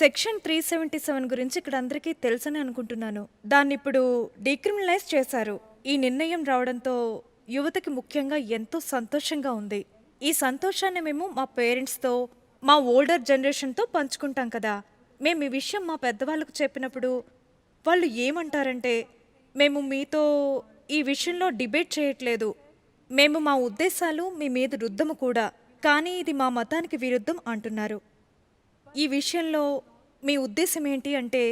Section 377 గురించి ఇక్కడ అందరికీ తెలుసని అనుకుంటున్నాను. దాన్నిప్పుడు డీక్రిమినలైజ్ చేశారు. ఈ నిర్ణయం రావడంతో యువతకి ముఖ్యంగా ఎంతో సంతోషంగా ఉంది. ఈ సంతోషాన్ని మేము మా పేరెంట్స్‌తో, మా ఓల్డర్ జనరేషన్‌తో పంచుకుంటాం కదా! మేము ఈ విషయం మా పెద్దవాళ్ళకు చెప్పినప్పుడు వాళ్ళు ఏమంటారంటే, మేము మీతో ఈ విషయంలో డిబేట్ చేయట్లేదు. మేము మా ఉద్దేశాలు మీ మీద రుద్దము కూడా. కానీ ఇది మా మతానికి విరుద్ధం అంటున్నారు. ఈ విషయంలో మీ ఉద్దేశం ఏంటి అంటే,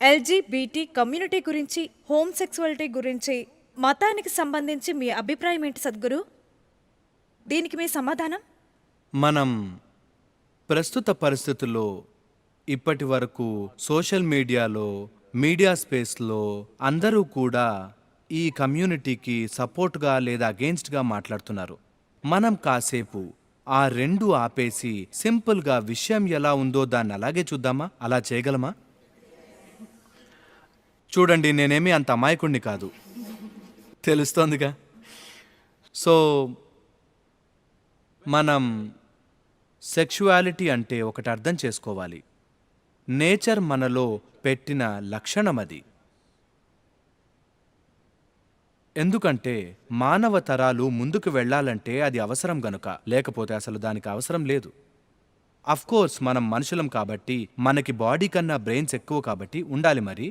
ఎల్జీబీటీ కమ్యూనిటీ గురించి, హోమ్సెక్సువాలిటీ గురించి, మతానికి సంబంధించి మీ అభిప్రాయం ఏంటి సద్గురు? దీనికి మీ సమాధానం? మనం ప్రస్తుత పరిస్థితుల్లో ఇప్పటి వరకు సోషల్ మీడియాలో, మీడియా స్పేస్లో అందరూ కూడా ఈ కమ్యూనిటీకి సపోర్ట్గా లేదా అగెయిన్స్ట్గా మాట్లాడుతున్నారు. మనం కాసేపు ఆ రెండు ఆపేసి సింపుల్గా విషయం ఎలా ఉందో దాన్ని అలాగే చూద్దామా? అలా చేయగలమా? చూడండి, నేనేమీ అంత అమాయకుణ్ణి కాదు, తెలుస్తోందిగా. సో మనం సెక్షువాలిటీ అంటే ఒకటి అర్థం చేసుకోవాలి. నేచర్ మనలో పెట్టిన లక్షణం అది. ఎందుకంటే మానవ తరాలు ముందుకు వెళ్ళాలంటే అది అవసరం గనుక, లేకపోతే అసలు దానికి అవసరం లేదు. అఫ్కోర్స్ మనం మనుషులం కాబట్టి, మనకి బాడీ కన్నా బ్రెయిన్స్ ఎక్కువ కాబట్టి ఉండాలి. మరి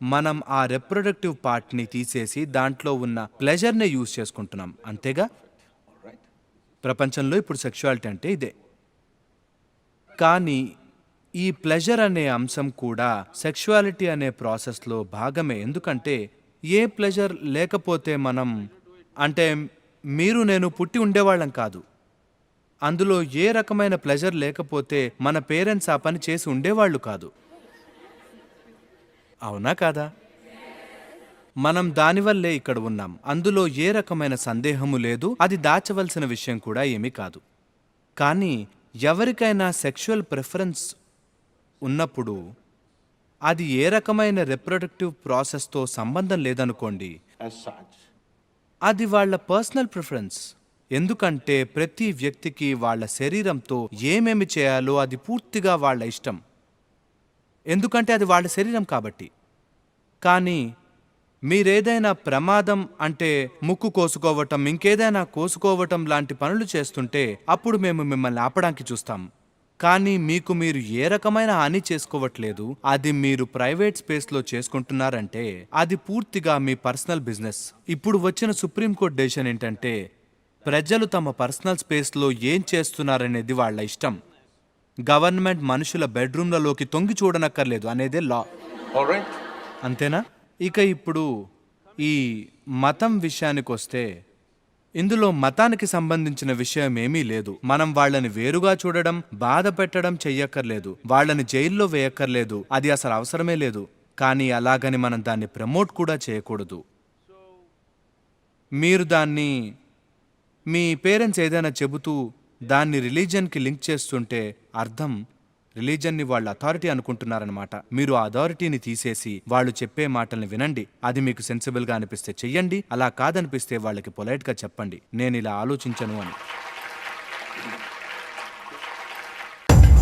మనం ఆ రిప్రొడక్టివ్ పార్ట్ని తీసేసి దాంట్లో ఉన్న ప్లెజర్నే యూజ్ చేసుకుంటున్నాం, అంతేగా. ప్రపంచంలో ఇప్పుడు సెక్షువాలిటీ అంటే ఇదే. కానీ ఈ ప్లెజర్ అనే అంశం కూడా సెక్షువాలిటీ అనే ప్రాసెస్లో భాగమే. ఎందుకంటే ఏ ప్లెజర్ లేకపోతే మనం, అంటే మీరు నేను పుట్టి ఉండేవాళ్ళం కాదు. అందులో ఏ రకమైన ప్లెజర్ లేకపోతే మన పేరెంట్స్ ఆ పని చేసి ఉండేవాళ్ళు కాదు, అవునా కాదా? మనం దానివల్లే ఇక్కడ ఉన్నాం. అందులో ఏ రకమైన సందేహము లేదు. అది దాచవలసిన విషయం కూడా ఏమీ కాదు. కానీ ఎవరికైనా సెక్షువల్ ప్రిఫరెన్స్ ఉన్నప్పుడు అది ఏ రకమైన రిప్రొడక్టివ్ ప్రాసెస్తో సంబంధం లేదనుకోండి, అది వాళ్ళ పర్సనల్ ప్రిఫరెన్స్. ఎందుకంటే ప్రతి వ్యక్తికి వాళ్ళ శరీరంతో ఏమేమి చేయాలో అది పూర్తిగా వాళ్ళ ఇష్టం, ఎందుకంటే అది వాళ్ళ శరీరం కాబట్టి. కానీ మీరేదైనా ప్రమాదం అంటే ముక్కు కోసుకోవటం, ఇంకేదైనా కోసుకోవటం లాంటి పనులు చేస్తుంటే అప్పుడు మేము మిమ్మల్ని ఆపడానికి చూస్తాం. కానీ మీకు మీరు ఏ రకమైన హాని చేసుకోవట్లేదు, అది మీరు ప్రైవేట్ స్పేస్లో చేసుకుంటున్నారంటే అది పూర్తిగా మీ పర్సనల్ బిజినెస్. ఇప్పుడు వచ్చిన సుప్రీంకోర్టు డెసిషన్ ఏంటంటే, ప్రజలు తమ పర్సనల్ స్పేస్లో ఏం చేస్తున్నారనేది వాళ్ళ ఇష్టం. గవర్నమెంట్ మనుషుల బెడ్రూమ్లలోకి తొంగి చూడనక్కర్లేదు అనేదే లా. అంతేనా? ఇక ఇప్పుడు ఈ మతం విషయానికి వస్తే, ఇందులో మతానికి సంబంధించిన విషయం ఏమీ లేదు. మనం వాళ్ళని వేరుగా చూడడం, బాధ పెట్టడం చెయ్యక్కర్లేదు, వాళ్ళని జైల్లో వేయక్కర్లేదు, అది అసలు అవసరమే లేదు. కానీ అలాగని మనం దాన్ని ప్రమోట్ కూడా చేయకూడదు. మీరు దాన్ని మీ పేరెంట్స్ ఏదైనా చెబుతూ దాన్ని రిలీజియన్కి లింక్ చేస్తుంటే అర్థం రిలీజన్ని వాళ్ళు అథారిటీ అనుకుంటున్నారనమాట. మీరు ఆ అథారిటీని తీసేసి వాళ్ళు చెప్పే మాటల్ని వినండి. అది మీకు సెన్సిబుల్గా అనిపిస్తే చెయ్యండి, అలా కాదనిపిస్తే వాళ్ళకి పొలైట్గా చెప్పండి, నేను ఇలా ఆలోచించను అని.